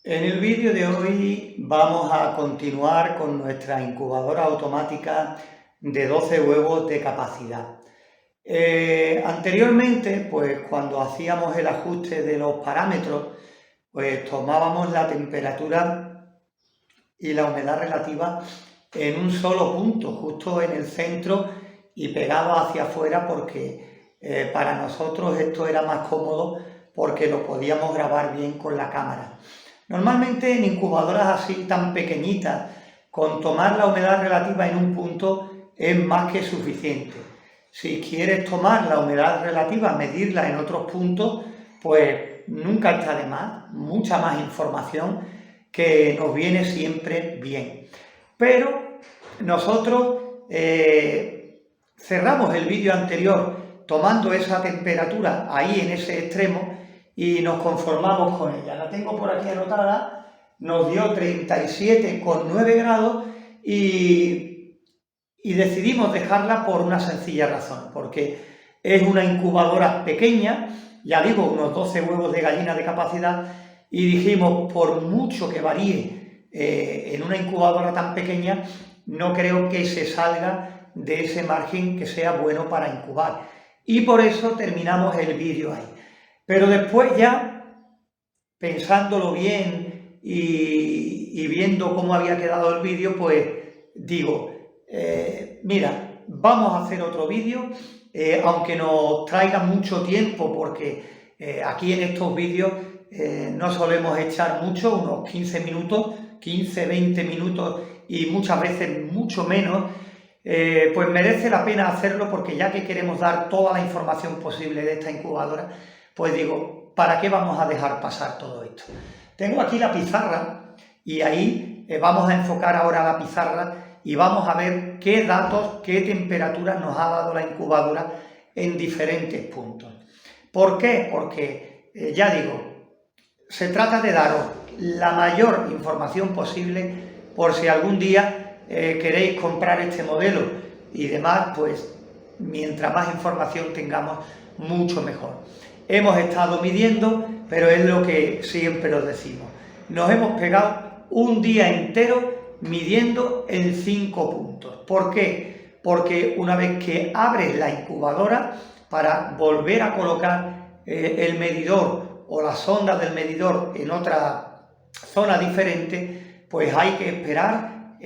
En el vídeo de hoy vamos a continuar con nuestra incubadora automática de 12 huevos de capacidad. Anteriormente, pues cuando hacíamos el ajuste de los parámetros, pues tomábamos la temperatura y la humedad relativa en un solo punto, justo en el centro y pegado hacia afuera, porque para nosotros esto era más cómodo porque lo podíamos grabar bien con la cámara. Normalmente en incubadoras así tan pequeñitas, con tomar la humedad relativa en un punto es más que suficiente. Si quieres tomar la humedad relativa, medirla en otros puntos, pues nunca está de más, mucha más información que nos viene siempre bien. Pero nosotros cerramos el vídeo anterior tomando esa temperatura ahí en ese extremo y nos conformamos con ella. La tengo por aquí anotada, nos dio 37,9 grados y decidimos dejarla por una sencilla razón, porque es una incubadora pequeña, ya digo, unos 12 huevos de gallina de capacidad, y dijimos, por mucho que varíe en una incubadora tan pequeña, no creo que se salga de ese margen que sea bueno para incubar. Y por eso terminamos el vídeo ahí. Pero después ya, pensándolo bien y viendo cómo había quedado el vídeo, pues digo, mira, vamos a hacer otro vídeo, aunque nos traiga mucho tiempo, porque aquí en estos vídeos no solemos echar mucho, unos 15 minutos, 15, 20 minutos y muchas veces mucho menos, pues merece la pena hacerlo, porque ya que queremos dar toda la información posible de esta incubadora, pues digo, ¿para qué vamos a dejar pasar todo esto? Tengo aquí la pizarra y ahí vamos a enfocar ahora la pizarra y vamos a ver qué datos, qué temperaturas nos ha dado la incubadora en diferentes puntos. ¿Por qué? Porque, ya digo, se trata de daros la mayor información posible por si algún día queréis comprar este modelo y demás, pues mientras más información tengamos, mucho mejor. Hemos estado midiendo, pero es lo que siempre os decimos. Nos hemos pegado un día entero midiendo en 5 puntos. ¿Por qué? Porque una vez que abres la incubadora, para volver a colocar el medidor o la sonda del medidor en otra zona diferente, pues hay que esperar,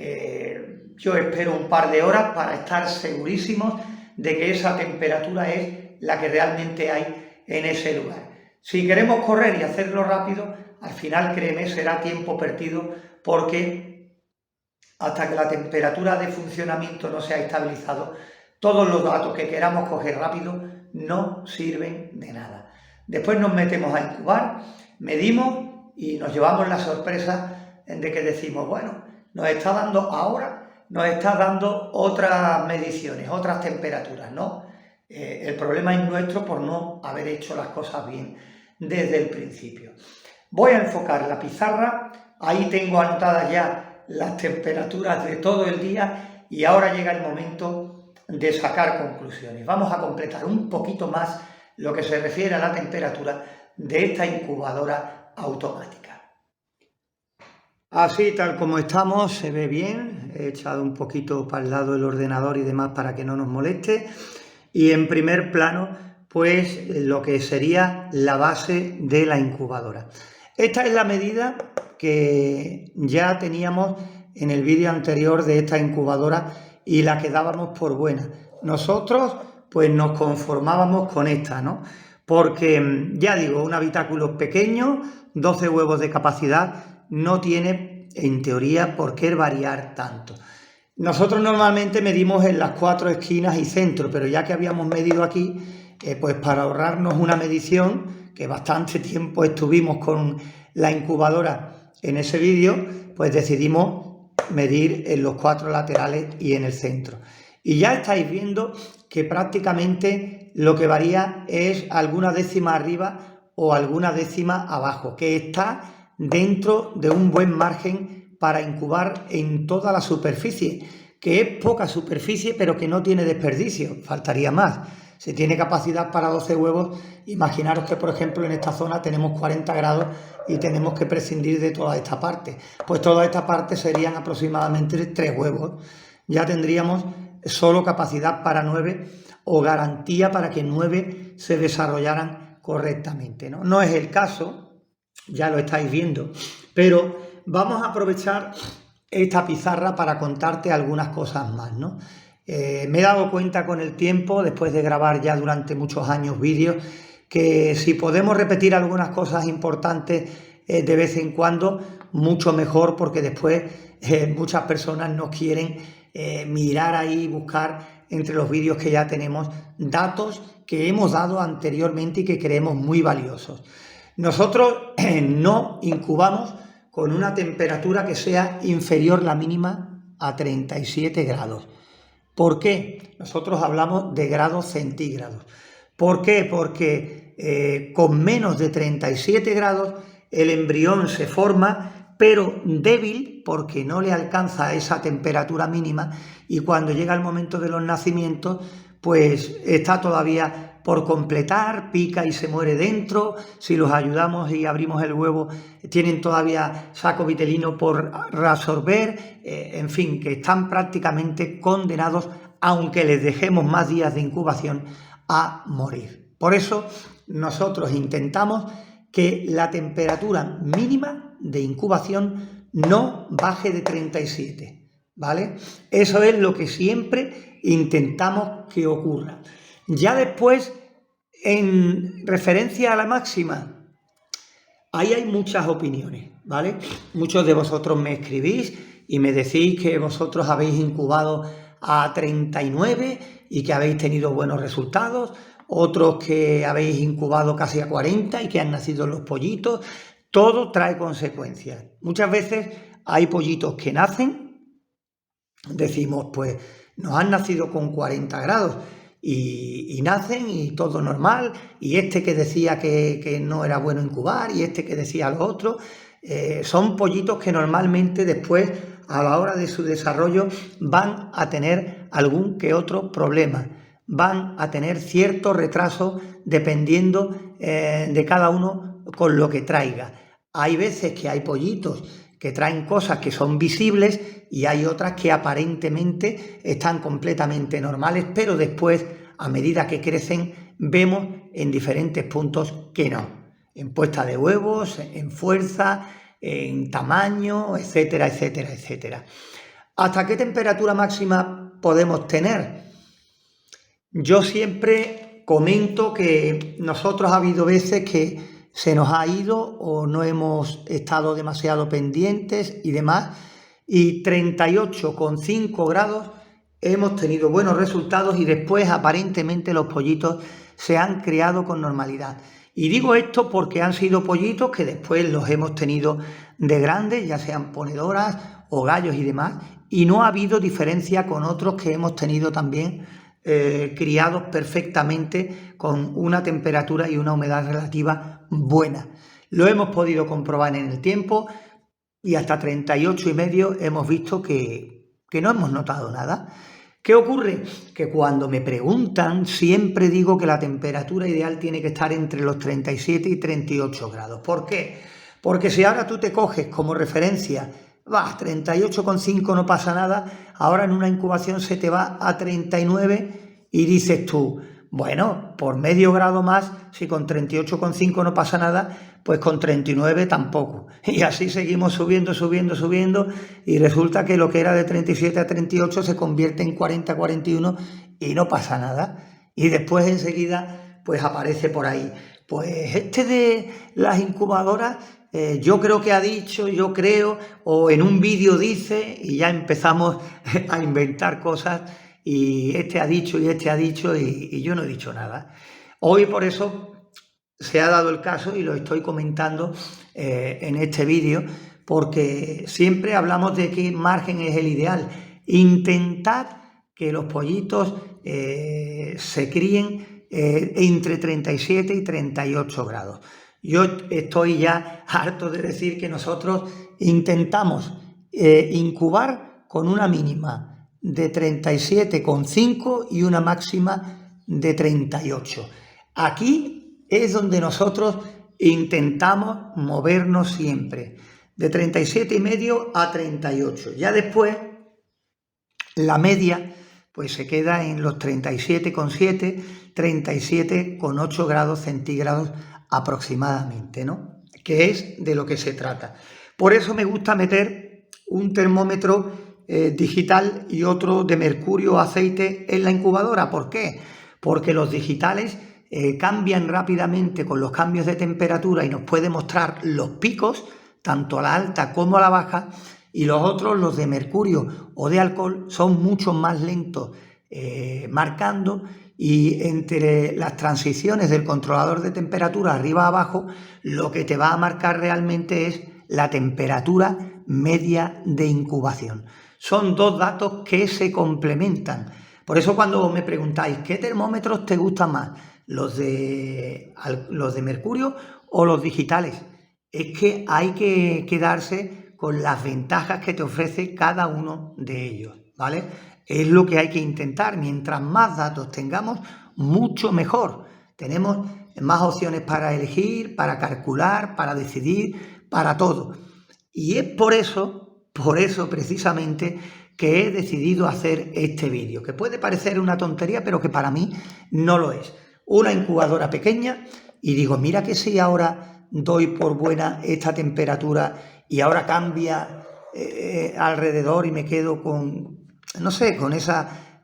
yo espero un par de horas para estar segurísimos de que esa temperatura es la que realmente hay en ese lugar. Si queremos correr y hacerlo rápido, al final, créeme, será tiempo perdido, porque hasta que la temperatura de funcionamiento no se ha estabilizado, todos los datos que queramos coger rápido no sirven de nada. Después nos metemos a incubar, medimos y nos llevamos la sorpresa de que decimos, bueno, nos está dando ahora, nos está dando otras mediciones, otras temperaturas, ¿no? El problema es nuestro por no haber hecho las cosas bien desde el principio. Voy a enfocar la pizarra, ahí tengo anotadas ya las temperaturas de todo el día y ahora llega el momento de sacar conclusiones. Vamos a completar un poquito más lo que se refiere a la temperatura de esta incubadora automática. Así tal como estamos, se ve bien. He echado un poquito para el lado el ordenador y demás para que no nos moleste. Y en primer plano, pues lo que sería la base de la incubadora. Esta es la medida que ya teníamos en el vídeo anterior de esta incubadora y la que dábamos por buena. Nosotros pues nos conformábamos con esta, ¿no? Porque, ya digo, un habitáculo pequeño, 12 huevos de capacidad, no tiene en teoría por qué variar tanto. Nosotros normalmente medimos en las 4 esquinas y centro, pero ya que habíamos medido aquí, pues para ahorrarnos una medición, que bastante tiempo estuvimos con la incubadora en ese vídeo, pues decidimos medir en los 4 laterales y en el centro. Y ya estáis viendo que prácticamente lo que varía es alguna décima arriba o alguna décima abajo, que está dentro de un buen margen para incubar en toda la superficie, que es poca superficie pero que no tiene desperdicio, faltaría más. Si tiene capacidad para 12 huevos, imaginaros que por ejemplo en esta zona tenemos 40 grados y tenemos que prescindir de toda esta parte. Pues toda esta parte serían aproximadamente 3 huevos. Ya tendríamos solo capacidad para 9 o garantía para que 9 se desarrollaran correctamente, ¿no? No es el caso, ya lo estáis viendo, pero vamos a aprovechar esta pizarra para contarte algunas cosas más, ¿no? Me he dado cuenta con el tiempo, después de grabar ya durante muchos años vídeos, que si podemos repetir algunas cosas importantes de vez en cuando, mucho mejor, porque después muchas personas no quieren mirar ahí, buscar entre los vídeos que ya tenemos datos que hemos dado anteriormente y que creemos muy valiosos. Nosotros no incubamos con una temperatura que sea inferior la mínima a 37 grados. ¿Por qué? Nosotros hablamos de grados centígrados. ¿Por qué? Porque con menos de 37 grados el embrión se forma, pero débil porque no le alcanza esa temperatura mínima, y cuando llega el momento de los nacimientos, pues está todavía por completar, pica y se muere dentro. Si los ayudamos y abrimos el huevo, tienen todavía saco vitelino por reabsorber, en fin, que están prácticamente condenados, aunque les dejemos más días de incubación, a morir. Por eso nosotros intentamos que la temperatura mínima de incubación no baje de 37, ¿vale? Eso es lo que siempre intentamos que ocurra. Ya después, en referencia a la máxima, ahí hay muchas opiniones, ¿vale? Muchos de vosotros me escribís y me decís que vosotros habéis incubado a 39 y que habéis tenido buenos resultados, otros que habéis incubado casi a 40 y que han nacido los pollitos. Todo trae consecuencias. Muchas veces hay pollitos que nacen, decimos, pues nos han nacido con 40 grados y nacen y todo normal, y este que decía que no era bueno incubar y este que decía lo otro, son pollitos que normalmente después, a la hora de su desarrollo, van a tener algún que otro problema, van a tener cierto retraso dependiendo de cada uno con lo que traiga. Hay veces que hay pollitos que traen cosas que son visibles y hay otras que aparentemente están completamente normales, pero después, a medida que crecen, vemos en diferentes puntos que no. En puesta de huevos, en fuerza, en tamaño, etcétera, etcétera, etcétera. ¿Hasta qué temperatura máxima podemos tener? Yo siempre comento que nosotros ha habido veces que se nos ha ido o no hemos estado demasiado pendientes y demás, y 38,5 grados hemos tenido buenos resultados y después aparentemente los pollitos se han criado con normalidad. Y digo esto porque han sido pollitos que después los hemos tenido de grandes, ya sean ponedoras o gallos y demás, y no ha habido diferencia con otros que hemos tenido también criados perfectamente con una temperatura y una humedad relativa buena. Lo hemos podido comprobar en el tiempo y hasta 38,5 hemos visto que no hemos notado nada. ¿Qué ocurre? Que cuando me preguntan siempre digo que la temperatura ideal tiene que estar entre los 37 y 38 grados. ¿Por qué? Porque si ahora tú te coges como referencia, 38,5 no pasa nada, ahora en una incubación se te va a 39 y dices tú, bueno, por medio grado más, si con 38,5 no pasa nada, pues con 39 tampoco. Y así seguimos subiendo, subiendo, subiendo, y resulta que lo que era de 37 a 38 se convierte en 40, 41 y no pasa nada. Y después enseguida pues aparece por ahí, pues este de las incubadoras, yo creo que ha dicho, yo creo, o en un vídeo dice, y ya empezamos a inventar cosas, y este ha dicho y yo no he dicho nada. Hoy por eso se ha dado el caso y lo estoy comentando en este vídeo, porque siempre hablamos de qué margen es el ideal. Intentad que los pollitos se críen entre 37 y 38 grados. Yo estoy ya harto de decir que nosotros intentamos incubar con una mínima de 37,5 y una máxima de 38. Aquí es donde nosotros intentamos movernos siempre de 37,5 a 38. Ya después la media pues se queda en los 37,7, 37,8 grados centígrados aproximadamente, ¿no? Que es de lo que se trata. Por eso me gusta meter un termómetro digital y otro de mercurio o aceite en la incubadora. ¿Por qué? Porque los digitales cambian rápidamente con los cambios de temperatura y nos puede mostrar los picos, tanto a la alta como a la baja, y los otros, los de mercurio o de alcohol, son mucho más lentos marcando, y entre las transiciones del controlador de temperatura arriba a abajo, lo que te va a marcar realmente es la temperatura media de incubación. Son dos datos que se complementan. Por eso cuando me preguntáis, ¿qué termómetros te gustan más? ¿Los de mercurio o los digitales? Es que hay que quedarse con las ventajas que te ofrece cada uno de ellos, ¿vale? Es lo que hay que intentar. Mientras más datos tengamos, mucho mejor. Tenemos más opciones para elegir, para calcular, para decidir, para todo. Y es por eso precisamente, que he decidido hacer este vídeo, que puede parecer una tontería, pero que para mí no lo es. Una incubadora pequeña, y digo, mira que si ahora doy por buena esta temperatura y ahora cambia alrededor y me quedo con, no sé, con esa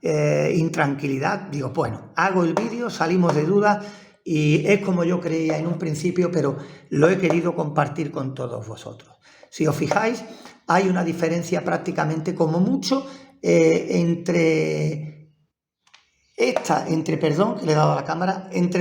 intranquilidad, digo, bueno, hago el vídeo, salimos de dudas, y es como yo creía en un principio, pero lo he querido compartir con todos vosotros. Si os fijáis, hay una diferencia prácticamente como mucho entre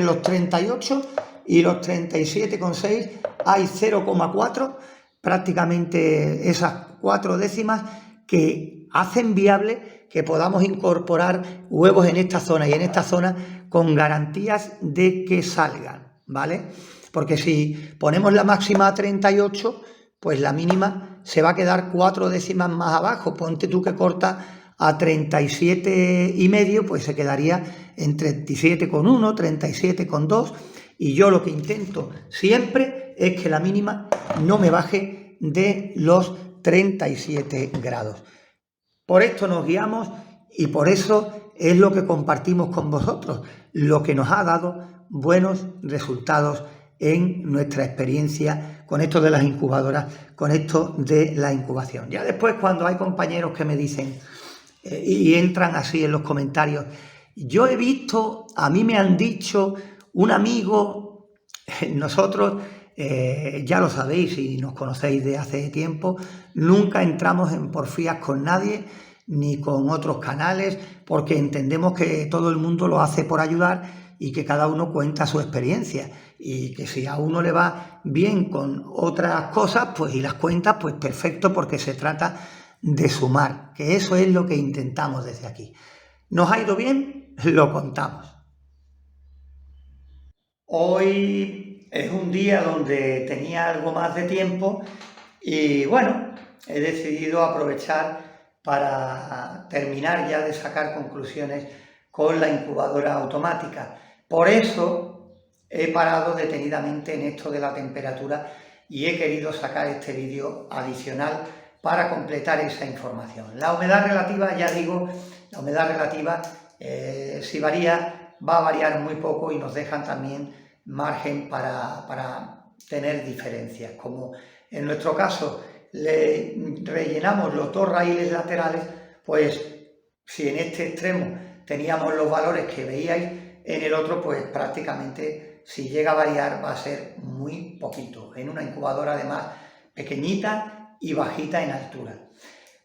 los 38 y los 37,6 hay 0,4, prácticamente esas 4 décimas que hacen viable que podamos incorporar huevos en esta zona y en esta zona con garantías de que salgan, ¿vale? Porque si ponemos la máxima a 38, pues la mínima se va a quedar 4 décimas más abajo. Ponte tú que corta a 37,5, pues se quedaría en 37,1, 37,2, y yo lo que intento siempre es que la mínima no me baje de los 37 grados. Por esto nos guiamos y por eso es lo que compartimos con vosotros, lo que nos ha dado buenos resultados en nuestra experiencia con esto de las incubadoras, con esto de la incubación. Ya después, cuando hay compañeros que me dicen y entran así en los comentarios, yo he visto, a mí me han dicho, un amigo, nosotros ya lo sabéis y nos conocéis de hace tiempo, nunca entramos en porfías con nadie ni con otros canales, porque entendemos que todo el mundo lo hace por ayudar y que cada uno cuenta su experiencia, y que si a uno le va bien con otras cosas, pues y las cuenta, pues perfecto, porque se trata de sumar, que eso es lo que intentamos desde aquí. ¿Nos ha ido bien? Lo contamos. Hoy es un día donde tenía algo más de tiempo y bueno, he decidido aprovechar para terminar ya de sacar conclusiones con la incubadora automática. Por eso he parado detenidamente en esto de la temperatura y he querido sacar este vídeo adicional para completar esa información. La humedad relativa, ya digo, la humedad relativa si varía, va a variar muy poco y nos dejan también margen para tener diferencias. Como en nuestro caso le rellenamos los dos raíles laterales, pues si en este extremo teníamos los valores que veíais, en el otro pues prácticamente si llega a variar va a ser muy poquito, en una incubadora además pequeñita y bajita en altura.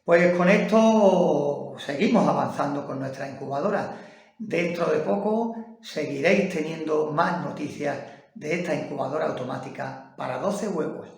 Pues con esto seguimos avanzando con nuestra incubadora. Dentro de poco seguiréis teniendo más noticias de esta incubadora automática para 12 huevos.